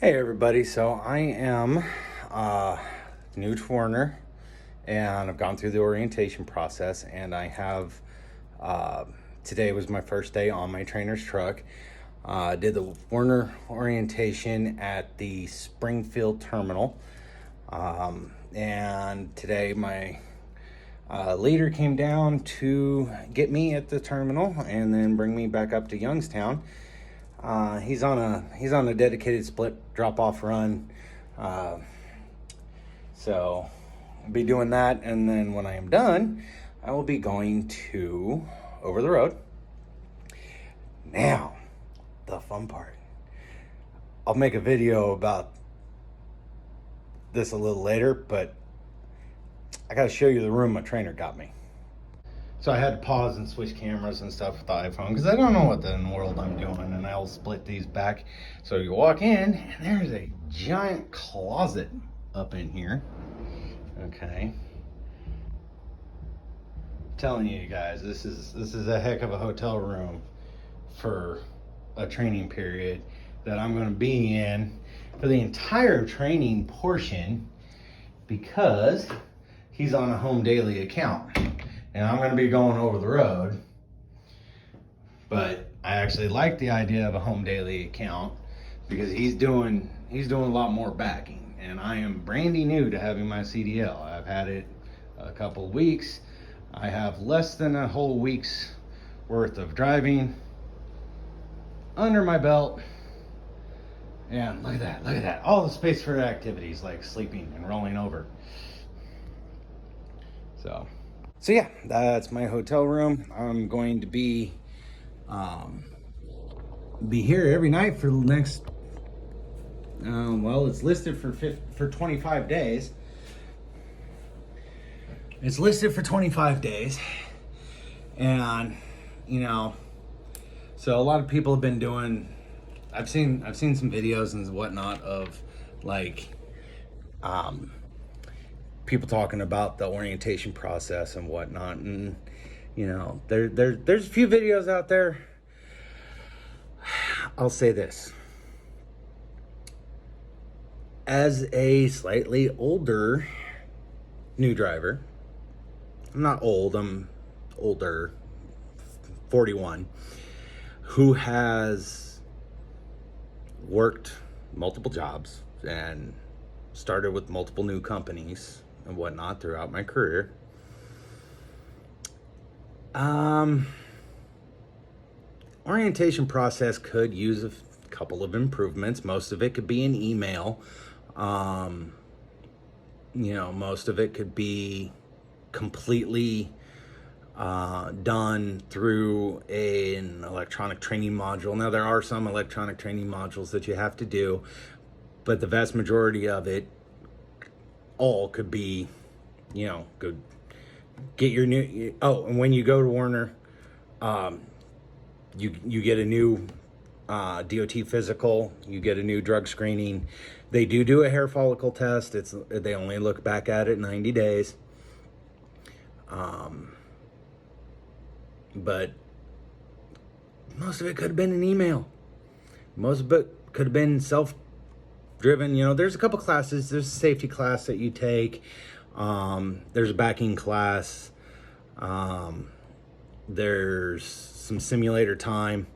Hey everybody, so I am new to Werner, and I've gone through the orientation process, and I have today was my first day on my trainer's truck. Did the Werner orientation at the Springfield terminal, and today my leader came down to get me at the terminal and then bring me back up to Youngstown. He's on a dedicated split drop-off run, so I'll be doing that, and then when I am done, I will be going to over the road. Now, the fun part. I'll make a video about this a little later, but I gotta show you the room my trainer got me. So I had to pause and switch cameras and stuff with the iPhone because I don't know what in the world I'm doing, and I'll split these back. So you walk in and there's a giant closet up in here. Okay. I'm telling you guys, this is a heck of a hotel room for a training period that I'm going to be in for the entire training portion, because he's on a home daily account. And I'm going to be going over the road, but I actually like the idea of a home daily account because he's doing a lot more backing, and I am brandy new to having my CDL. I've had it a couple of weeks. I have less than a whole week's worth of driving under my belt, and look at that, all the space for activities like sleeping and rolling over. So yeah, that's my hotel room. I'm going to be here every night for the next, well, it's listed for 25 days. It's listed for 25 days. And, so a lot of people have been doing, I've seen some videos and whatnot of people talking about the orientation process and whatnot, and there's a few videos out there. I'll say this, as a slightly older new driver, I'm not old, I'm older, 41, who has worked multiple jobs and started with multiple new companies and whatnot throughout my career. Orientation process could use a couple of improvements. Most of it could be an email. Most of it could be completely done through an electronic training module. Now, there are some electronic training modules that you have to do, but the vast majority of it all could be, go get your new, and when you go to Werner, you get a new DOT physical, you get a new drug screening. They do a hair follicle test. They only look back at it 90 days. But most of it could have been an email. Most of it could have been self-driven. There's a couple classes. There's a safety class that you take. There's a backing class. There's some simulator time.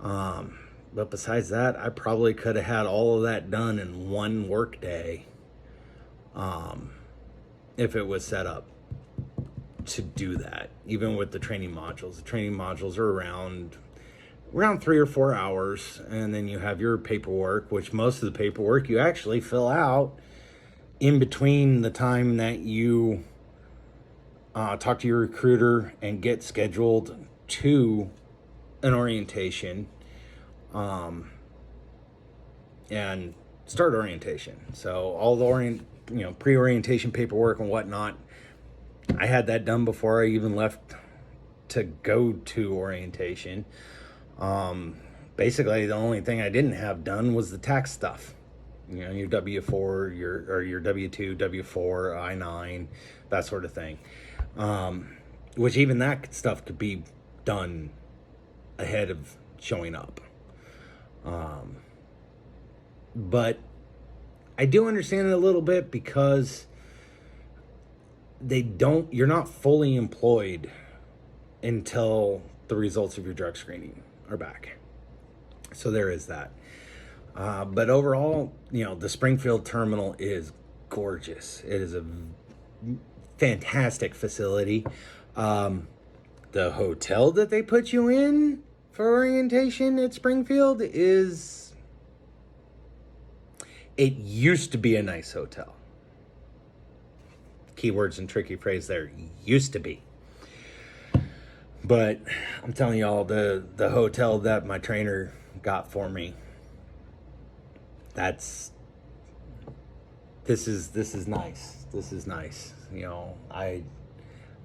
But besides that, I probably could have had all of that done in one work day, if it was set up to do that. Even with the training modules are around 3 or 4 hours, and then you have your paperwork, which most of the paperwork you actually fill out in between the time that you talk to your recruiter and get scheduled to an orientation, and start orientation. So all the pre-orientation paperwork and whatnot, I had that done before I even left to go to orientation. Basically, the only thing I didn't have done was the tax stuff. Your W-4, your W-2, W-4, I-9, that sort of thing. Which even that stuff could be done ahead of showing up. But I do understand it a little bit because you're not fully employed until the results of your drug screening are back. So there is that. But overall, the Springfield terminal is gorgeous. It is a fantastic facility. The hotel that they put you in for orientation at Springfield it used to be a nice hotel. Keywords and tricky phrase there, used to be. But I'm telling y'all, the hotel that my trainer got for me, this is nice. This is nice.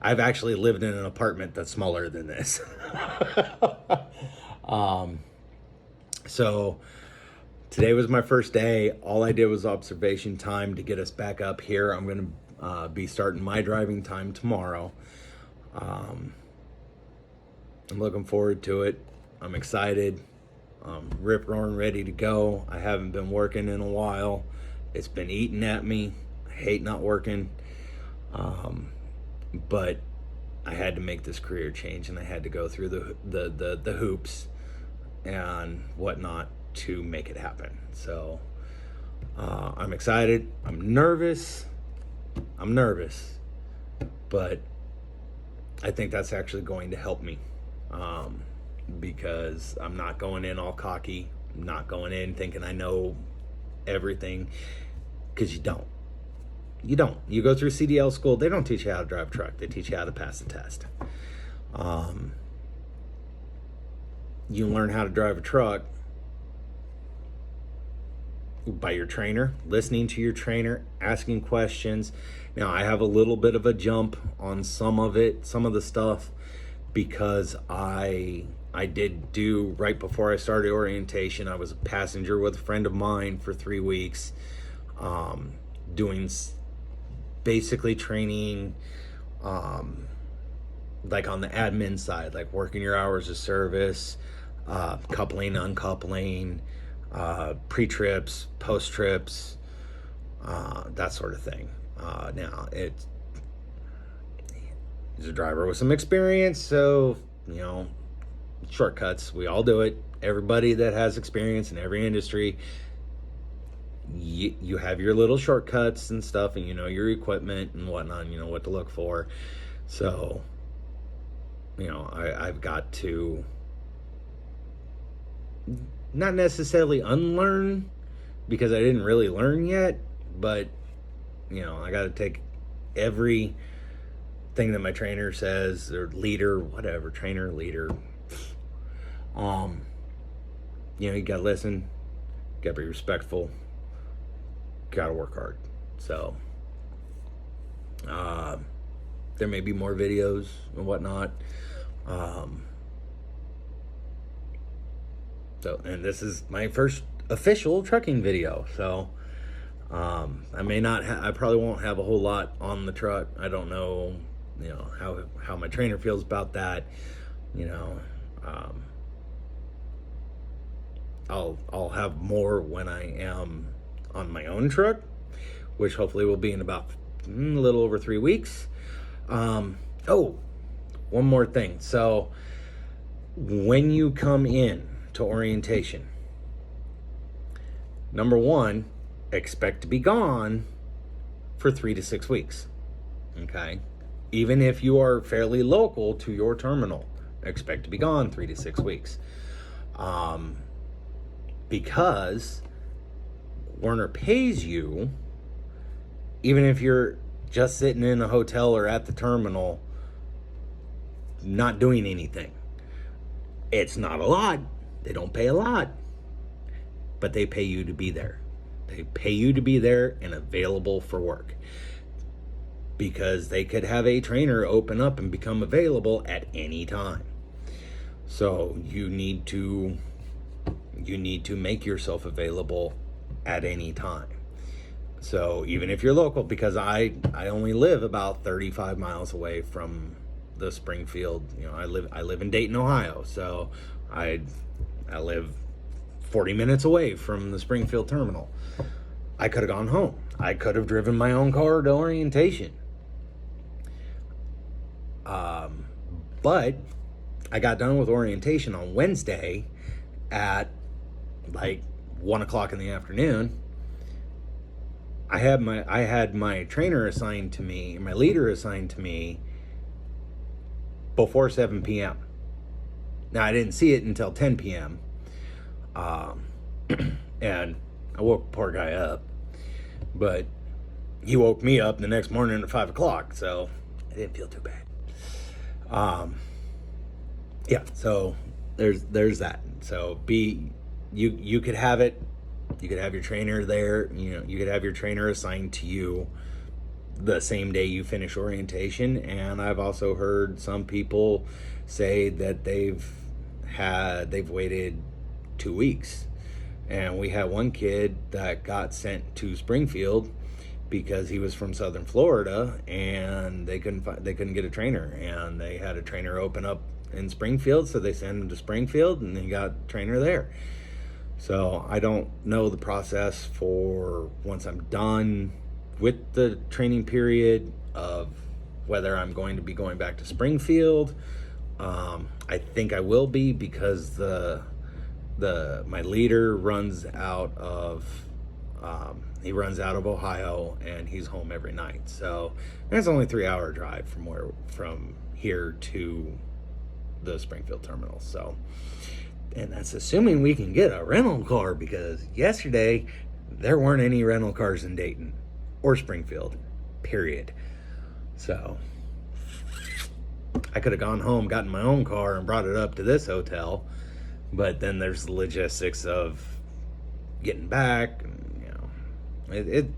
I've actually lived in an apartment that's smaller than this. So today was my first day. All I did was observation time to get us back up here. I'm going to be starting my driving time tomorrow. I'm looking forward to it. I'm excited. I'm rip roaring ready to go. I haven't been working in a while. It's been eating at me. I hate not working. But I had to make this career change, and I had to go through the hoops and whatnot to make it happen. So I'm excited. I'm nervous, but I think that's actually going to help me, because I'm not going in all cocky. I'm not going in thinking I know everything, because you don't. You don't. You go through CDL school, they don't teach you how to drive a truck. They teach you how to pass the test. You learn how to drive a truck by your trainer, listening to your trainer, asking questions. Now, I have a little bit of a jump on some of the stuff, because I did do, right before I started orientation, I was a passenger with a friend of mine for 3 weeks, doing basically training, like on the admin side, like working your hours of service, coupling, uncoupling, pre-trips, post-trips, that sort of thing. Now, he's a driver with some experience, so, shortcuts, we all do it. Everybody that has experience in every industry, you have your little shortcuts and stuff, and your equipment and whatnot, and what to look for. So, I've got to not necessarily unlearn, because I didn't really learn yet, but I got to take every thing that my trainer says, or leader, whatever, trainer, leader, you gotta listen, gotta be respectful, gotta work hard. So there may be more videos and whatnot. And this is my first official trucking video, so I probably won't have a whole lot on the truck. I don't know, how my trainer feels about that. I'll have more when I am on my own truck, which hopefully will be in about a little over 3 weeks. One more thing. So when you come in to orientation, number one, expect to be gone for 3 to 6 weeks. Okay? Even if you are fairly local to your terminal, expect to be gone 3 to 6 weeks. Because Werner pays you, even if you're just sitting in a hotel or at the terminal, not doing anything. It's not a lot. They don't pay a lot, but they pay you to be there. They pay you to be there and available for work, because they could have a trainer open up and become available at any time. So you need to make yourself available at any time. So even if you're local, because I only live about 35 miles away from the Springfield, I live in Dayton, Ohio. So I live 40 minutes away from the Springfield terminal. I could have gone home. I could have driven my own car to orientation. But I got done with orientation on Wednesday at like 1 o'clock in the afternoon. I had my trainer assigned to me, my leader assigned to me before 7 p.m. Now, I didn't see it until 10 p.m. And I woke the poor guy up, but he woke me up the next morning at 5 o'clock, so I didn't feel too bad. Yeah, so there's that. So you could have it. You could have your trainer there. You could have your trainer assigned to you the same day you finish orientation. And I've also heard some people say that they've waited 2 weeks. And we had one kid that got sent to Springfield because he was from Southern Florida, and they couldn't get a trainer, and they had a trainer open up in Springfield, so they sent him to Springfield, and he got a trainer there. So I don't know the process for once I'm done with the training period of whether I'm going to be going back to Springfield. I think I will be, because my leader runs out of Ohio, and he's home every night. So that's only a 3-hour drive from here to the Springfield terminal. So, and that's assuming we can get a rental car, because yesterday there weren't any rental cars in Dayton or Springfield, period. So I could have gone home, gotten my own car, and brought it up to this hotel. But then there's the logistics of getting back. And,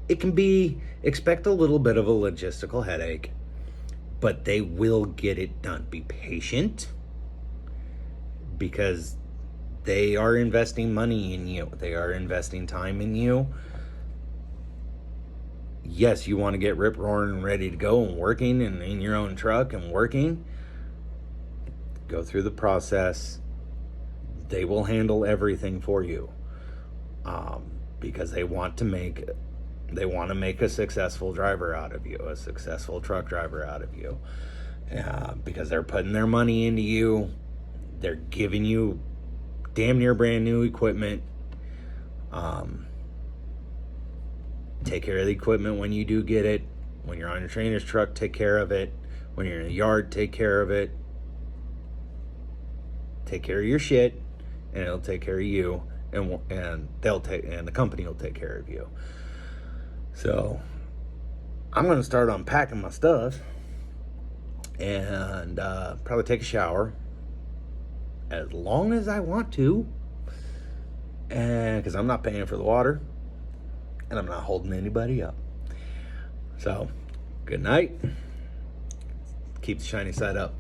it can be, expect a little bit of a logistical headache, but they will get it done. Be patient, because they are investing money in you. They are investing time in you. Yes, you want to get rip roaring and ready to go and working and in your own truck and working. Go through the process. They will handle everything for you, because they want to make a successful driver out of you, a successful truck driver out of you, because they're putting their money into you. They're giving you damn near brand new equipment. Take care of the equipment when you do get it. When you're on your trainer's truck, take care of it. When you're in the yard, take care of it. Take care of your shit, and it'll take care of you, and the company will take care of you. So I'm going to start unpacking my stuff, and probably take a shower as long as I want to, and because I'm not paying for the water, and I'm not holding anybody up. So good night. Keep the shiny side up.